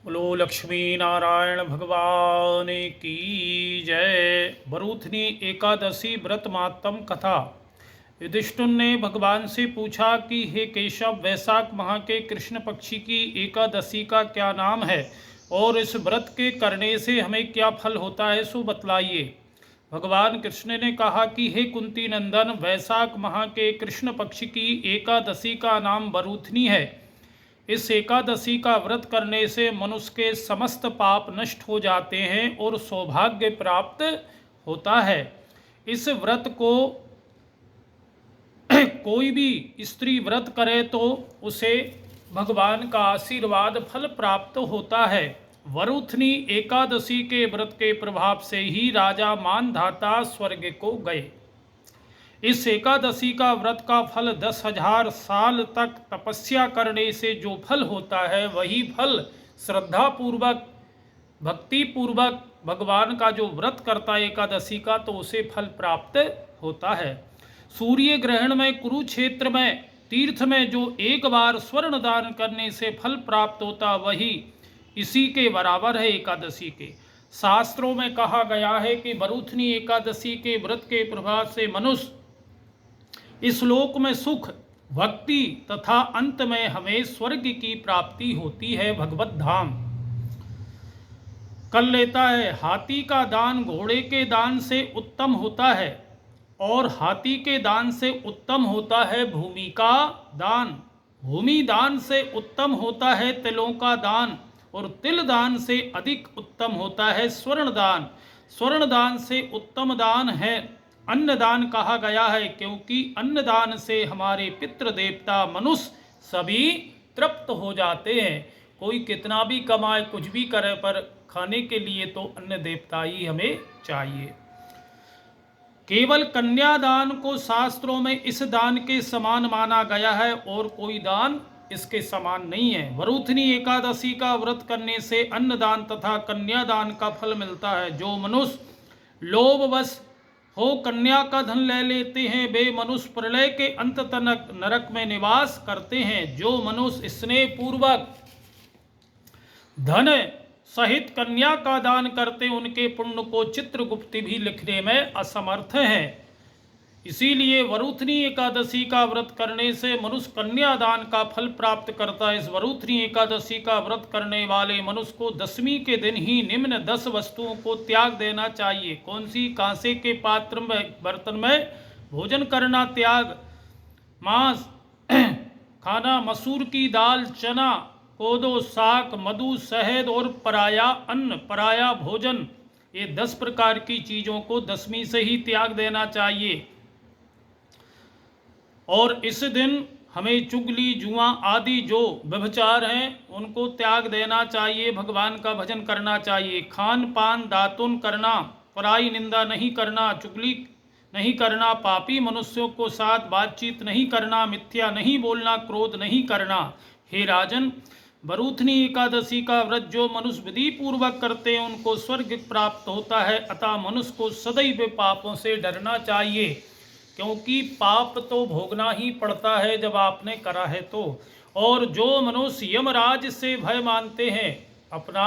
बोलो लक्ष्मी नारायण भगवान की जय। बरूथनी एकादशी व्रत मातम कथा। युधिष्ठिर ने भगवान से पूछा कि हे केशव, वैशाख माह के कृष्ण पक्षी की एकादशी का क्या नाम है और इस व्रत के करने से हमें क्या फल होता है, सो बतलाइए। भगवान कृष्ण ने कहा कि हे कुंती नंदन, वैशाख माह के कृष्ण पक्ष की एकादशी का नाम बरूथनी है। इस एकादशी का व्रत करने से मनुष्य के समस्त पाप नष्ट हो जाते हैं और सौभाग्य प्राप्त होता है। इस व्रत को कोई भी स्त्री व्रत करे तो उसे भगवान का आशीर्वाद फल प्राप्त होता है। वरुथनी एकादशी के व्रत के प्रभाव से ही राजा मानधाता स्वर्ग को गए। इस एकादशी का व्रत का फल 10,000 साल तक तपस्या करने से जो फल होता है, वही फल श्रद्धा पूर्वक भक्ति पूर्वक भगवान का जो व्रत करता है एकादशी का, तो उसे फल प्राप्त होता है। सूर्य ग्रहण में, कुरुक्षेत्र में, तीर्थ में जो एक बार स्वर्ण दान करने से फल प्राप्त होता, वही इसी के बराबर है एकादशी के। शास्त्रों में कहा गया है कि बरूथनी एकादशी के व्रत के प्रभाव से मनुष्य इस लोक में सुख, भक्ति तथा अंत में हमें स्वर्ग की प्राप्ति होती है, भगवत धाम। कर लेता है। हाथी का दान घोड़े के दान से उत्तम होता है और हाथी के दान से उत्तम होता है भूमि का दान। भूमि दान से उत्तम होता है तिलों का दान और तिल दान से अधिक उत्तम होता है स्वर्ण दान। स्वर्ण दान से उत्तम दान है अन्नदान कहा गया है, क्योंकि अन्नदान से हमारे पितृ देवता मनुष्य सभी तृप्त हो जाते हैं। कोई कितना भी कमाए, कुछ भी करे, पर खाने के लिए तो अन्न देवता ही हमें चाहिए। केवल कन्यादान को शास्त्रों में इस दान के समान माना गया है और कोई दान इसके समान नहीं है। वरूथनी एकादशी का व्रत करने से अन्नदान तथा कन्यादान का फल मिलता है। जो मनुष्य लोभवश हो कन्या का धन ले लेते हैं, वे मनुष्य प्रलय के अंत तक नरक में निवास करते हैं। जो मनुष्य स्नेह पूर्वक धन सहित कन्या का दान करते, उनके पुण्य को चित्रगुप्त भी लिखने में असमर्थ है। इसीलिए वरूथनी एकादशी का व्रत करने से मनुष्य कन्यादान का फल प्राप्त करता है। इस वरूथनी एकादशी का व्रत करने वाले मनुष्य को दशमी के दिन ही निम्न 10 वस्तुओं को त्याग देना चाहिए। कौन सी? कांसे के पात्र में, बर्तन में भोजन करना त्याग, मांस खाना, मसूर की दाल, चना, कोदो, साग, मधु, शहद और पराया अन्न, पराया भोजन, ये 10 प्रकार की चीज़ों को दशमी से ही त्याग देना चाहिए। और इस दिन हमें चुगली, जुआ आदि जो व्यभिचार हैं उनको त्याग देना चाहिए। भगवान का भजन करना चाहिए। खान पान दातुन करना, पराई निंदा नहीं करना, चुगली नहीं करना, पापी मनुष्यों को साथ बातचीत नहीं करना, मिथ्या नहीं बोलना, क्रोध नहीं करना। हे राजन, बरूथनी एकादशी का व्रत जो मनुष्य विधि पूर्वक करते हैं उनको स्वर्ग प्राप्त होता है। अतः मनुष्य को सदैव पापों से डरना चाहिए, क्योंकि पाप तो भोगना ही पड़ता है जब आपने करा है तो। और जो मनुष्य यमराज से भय मानते हैं, अपना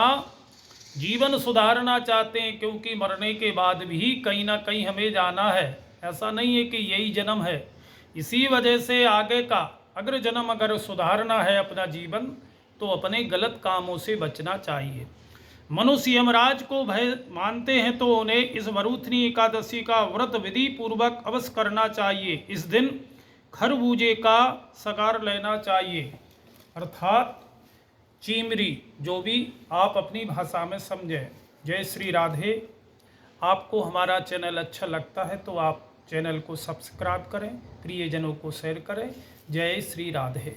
जीवन सुधारना चाहते हैं, क्योंकि मरने के बाद भी कहीं ना कहीं हमें जाना है, ऐसा नहीं है कि यही जन्म है। इसी वजह से आगे का अग्र जन्म अगर सुधारना है अपना जीवन, तो अपने गलत कामों से बचना चाहिए। मनुष्य यमराज को भय मानते हैं तो उन्हें इस वरूथनी एकादशी का व्रत विधि पूर्वक अवश्य करना चाहिए। इस दिन खरबूजे का सकार लेना चाहिए, अर्थात चीमरी, जो भी आप अपनी भाषा में समझें। जय श्री राधे। आपको हमारा चैनल अच्छा लगता है तो आप चैनल को सब्सक्राइब करें, प्रियजनों को शेयर करें। जय श्री राधे।